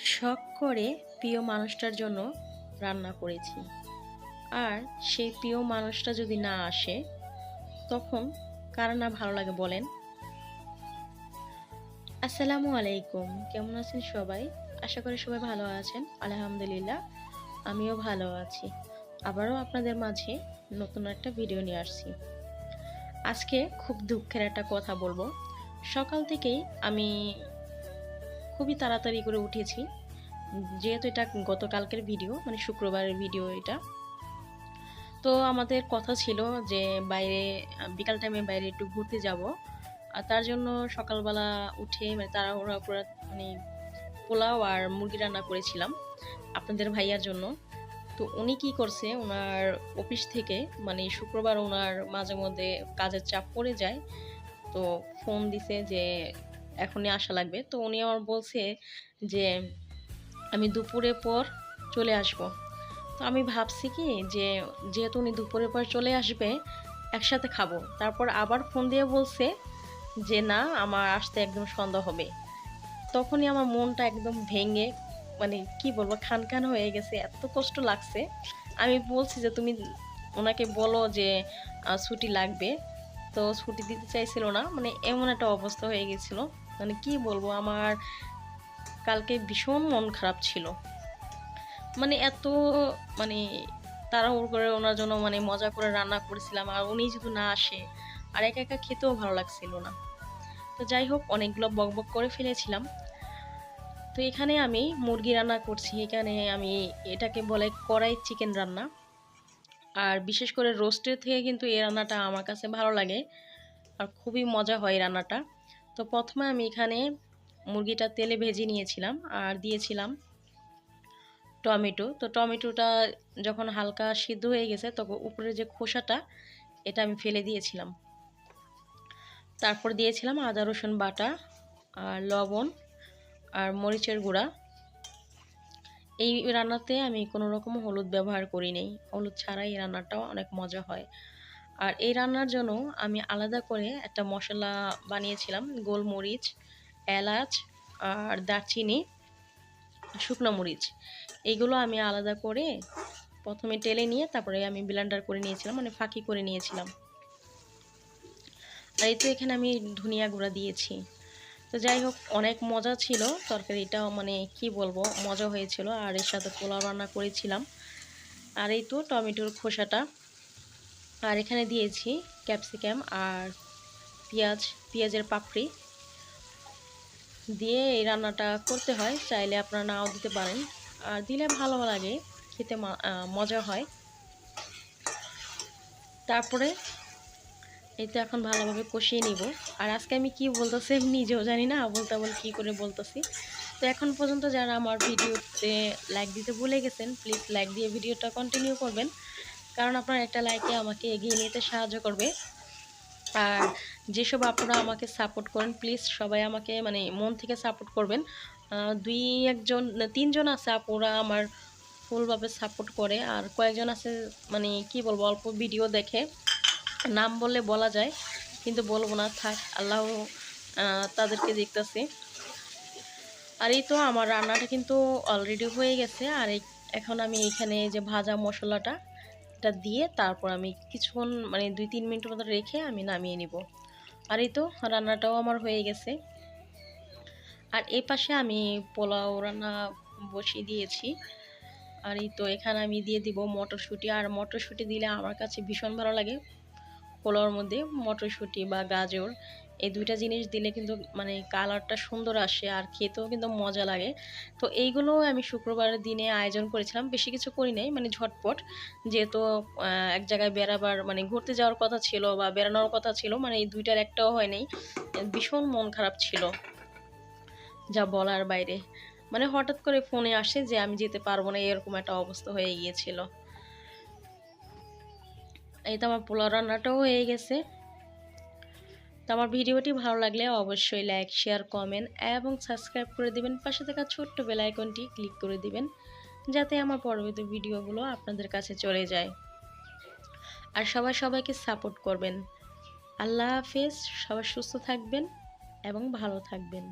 শখ করে প্রিয় মানুষটার জন্য রান্না করেছি, আর সেই প্রিয় মানুষটা যদি না আসে তখন কার না ভালো লাগে বলেন। আসসালামু আলাইকুম, কেমন আছেন সবাই? আশা করি সবাই ভালো আছেন। আলহামদুলিল্লাহ, আমিও ভালো আছি। আবারও আপনাদের মাঝে নতুন একটা ভিডিও নিয়ে আসছি। আজকে খুব দুঃখের একটা কথা বলবো। সকাল থেকেই আমি খুবই তাড়াতাড়ি করে উঠেছি, যেহেতু এটা গতকালকের ভিডিও, মানে শুক্রবারের ভিডিও এটা। তো আমাদের কথা ছিল যে বাইরে বিকাল টাইমে বাইরে একটু ঘুরতে যাব, আর তার জন্য সকালবেলা উঠে মানে তাড়াহুড়া করে মানে পোলাও আর মুরগি রান্না করেছিলাম আপনাদের ভাইয়ার জন্য। তো উনি কি করছে, ওনার অফিস থেকে মানে শুক্রবার ওনার মাঝে মধ্যে কাজের চাপ পড়ে যায়, তো ফোন দিছে যে এখনই আসা লাগবে। তো উনি আমার বলছে যে আমি দুপুরের পর চলে আসব। তো আমি ভাবছি কি যে যেহেতু উনি দুপুরের পর চলে আসবে, একসাথে খাবো। তারপর আবার ফোন দিয়ে বলছে যে না, আমার আসতে একদম সন্ধ্যা হবে। তখনই আমার মনটা একদম ভেঙে মানে কি বলবো, খান খান হয়ে গেছে, এত কষ্ট লাগছে। আমি বলছি যে তুমি ওনাকে বলো যে ছুটি লাগবে, তো ছুটি দিতে চাইছিল না। মানে এমন একটা অবস্থা হয়ে গেছিল, মানে কি বলবো, আমার কালকে ভীষণ মন খারাপ ছিল। মানে এত মানে তাড়াহুড়ো করে ওনার জন্য মানে মজা করে রান্না করেছিলাম, আর উনি যদি না আসে আর একা একা খেতেও ভালো লাগছিল না। তো যাই হোক, অনেকগুলো বকবক করে ফেলেছিলাম। তো এখানে আমি মুরগি রান্না করছি। এখানে আমি এটাকে বলে কড়াই চিকেন রান্না, আর বিশেষ করে রোস্টের থেকে কিন্তু এই রান্নাটা আমার কাছে ভালো লাগে, আর খুবই মজা হয় এই রান্নাটা। তো প্রথমে আমি এখানে মুরগিটা তেলে ভেজে নিয়েছিলাম আর দিয়েছিলাম টমেটো। তো টমেটোটা যখন হালকা সিদ্ধ হয়ে গেছে তখন উপরে যে খোসাটা, এটা আমি ফেলে দিয়েছিলাম। তারপর দিয়েছিলাম আদা রসুন বাটা আর লবণ আর মরিচের গুঁড়া। এই রান্নাতে আমি কোনো রকম হলুদ ব্যবহার করি নাই, হলুদ ছাড়াই এই রান্নাটাও অনেক মজা হয়। আর এই রান্নার জন্য আমি আলাদা করে একটা মশলা বানিয়েছিলাম, গোলমরিচ, এলাচ আর দারচিনি, শুকনো মরিচ। এইগুলো আমি আলাদা করে প্রথমে টেলে নিয়ে তারপরে আমি ব্লেন্ডার করে নিয়েছিলাম, মানে ফাঁকি করে নিয়েছিলাম। আর এই তো এখানে আমি ধনিয়া গুঁড়া দিয়েছি। তো যাই হোক, অনেক মজা ছিল তরকারিটা, মানে কি বলবো, মজা হয়েছিল। আর এর সাথে পোলাও রান্না করেছিলাম। আর এই তো টমেটোর খোসাটা, আর এখানে দিয়েছি ক্যাপসিকাম আর পেঁয়াজের পাপড়ি দিয়ে এই রান্নাটা করতে হয়। চাইলে আপনারা নাও দিতে পারেন, আর দিলে ভালো লাগে, খেতে মজা হয়। তারপরে এই তো এখন ভালোভাবে কষিয়ে নিব। আর আজকে আমি কি বলতেছি আমি নিজেও জানি না, বলতে কী করে বলতেছি। তো এখন পর্যন্ত যারা আমার ভিডিওতে লাইক দিতে ভুলে গেছেন, প্লিজ লাইক দিয়ে ভিডিওটা কন্টিনিউ করবেন, কারণ আপনার একটা লাইকে আমাকে এগিয়ে নিতে সাহায্য করবে। আর যেসব আপুরা আমাকে সাপোর্ট করেন, প্লিজ সবাই আমাকে মানে মন থেকে সাপোর্ট করবেন। তিনজন আছে আপুরা আমার ফুলভাবে সাপোর্ট করে, আর কয়েকজন আছে মানে কি বলবো, অল্প ভিডিও দেখে, নাম বললে বলা যায় কিন্তু বলবো না, থাক, আল্লাহ তাদেরকে দেখতেছে। আর এই তো আমার রান্নাটা কিন্তু অলরেডি হয়ে গেছে। আর এখন আমি এখানে যে ভাজা মশলাটা এটা দিয়ে তারপর আমি কিছুক্ষণ মানে 2-3 মিনিটের মতো রেখে আমি নামিয়ে নিব। আর এই তো রান্নাটাও আমার হয়ে গেছে। আর এই পাশে আমি পোলাও রান্না বসিয়ে দিয়েছি। আর এই তো এখানে আমি দিয়ে দিব মটরশুঁটি। আর মটরশুঁটি দিলে আমার কাছে ভীষণ ভালো লাগে। পোলাওর মধ্যে মটরশুঁটি বা গাজর, এই দুইটা জিনিস দিলে কিন্তু মানে কালারটা সুন্দর আসে, আর খেতেও কিন্তু মজা লাগে। তো এইগুলো আমি শুক্রবারের দিনে আয়োজন করেছিলাম, বেশি কিছু করি নাই, মানে ঝটপট, যেহেতু এক জায়গায় বেড়াবার মানে ঘুরতে যাওয়ার কথা ছিল বা বেড়ানোর কথা ছিল, মানে এই দুইটার একটাও হয় নাই। ভীষণ মন খারাপ ছিল, যা বলার বাইরে। মানে হঠাৎ করে ফোনে আসে যে আমি যেতে পারবো না, এরকম একটা অবস্থা হয়ে গিয়েছিল। এই তো আমার পোলাও রান্নাটাও হয়ে গেছে। তো আমার ভিডিওটি ভালো লাগলে অবশ্যই লাইক, শেয়ার, কমেন্ট এবং সাবস্ক্রাইব করে দিবেন। পাশে থাকা ছোট্ট বেল আইকনটি ক্লিক করে দিবেন, যাতে আমার পরবর্তী ভিডিওগুলো আপনাদের কাছে চলে যায়। আর সবাই সবাইকে সাপোর্ট করবেন। আল্লাহ হাফেজ, সবাই সুস্থ থাকবেন এবং ভালো থাকবেন।